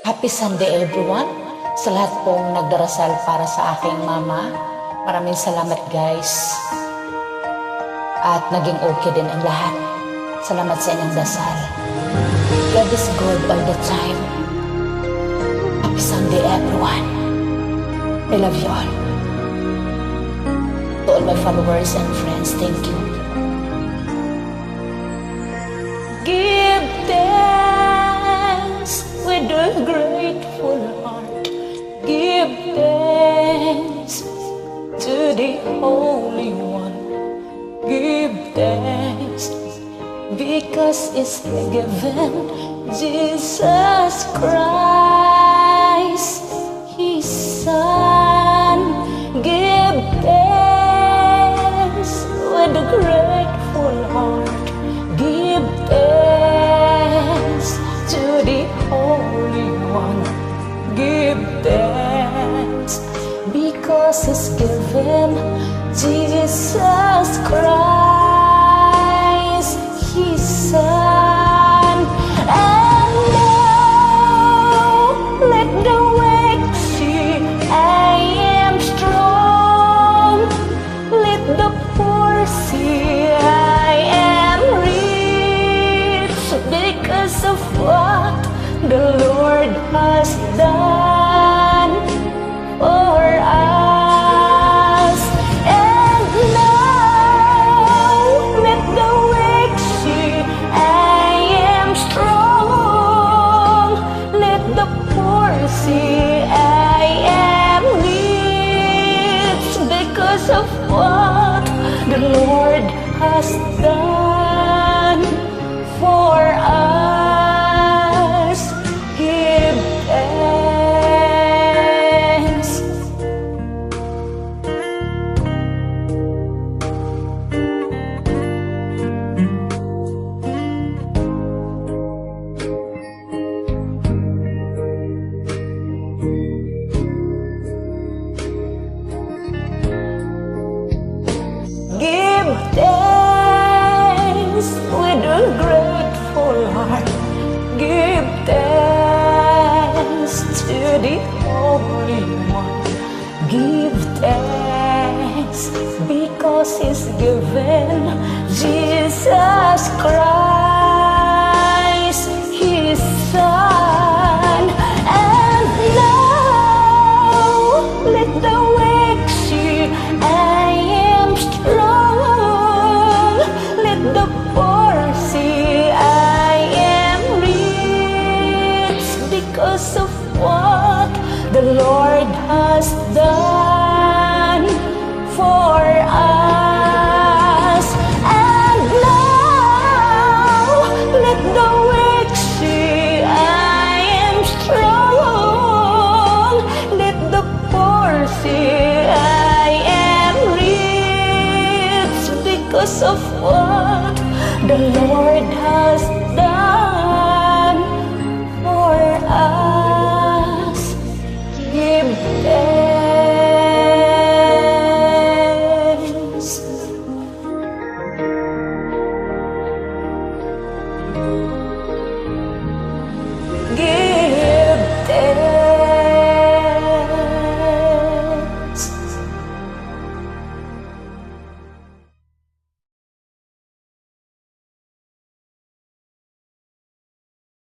Happy Sunday everyone. Sa lahat pong nagdarasal para sa aking mama, maraming salamat guys. At naging okay din ang lahat. Salamat sa inyong dasal. God is good all the time. Happy Sunday everyone. I love you all. To all my followers and friends, thank you. Give thanks with a grateful heart. Give thanks to the Holy One. Give thanks because it's given Jesus Christ, His Son. Give thanks with a grateful heart. Give thanks to the Holy One. Give thanks because it's given Jesus Christ, His Son. And now let the weak see I am strong. Let the poor see I am rich because of what the Lord has done for us. And now let the weak see I am strong. Let the poor see I am rich because of what the Lord has done for us. Give thanks. Give thanks with a grateful heart. Give thanks to the Holy One. Give thanks because He's given Jesus Christ, His Son. And now let the weak see I am strong. Let the poor see I am rich because of what the Lord has done for us. And now let the weak see I am strong. Let the poor see I am rich because of what the Lord has done for us. Give thanks. Give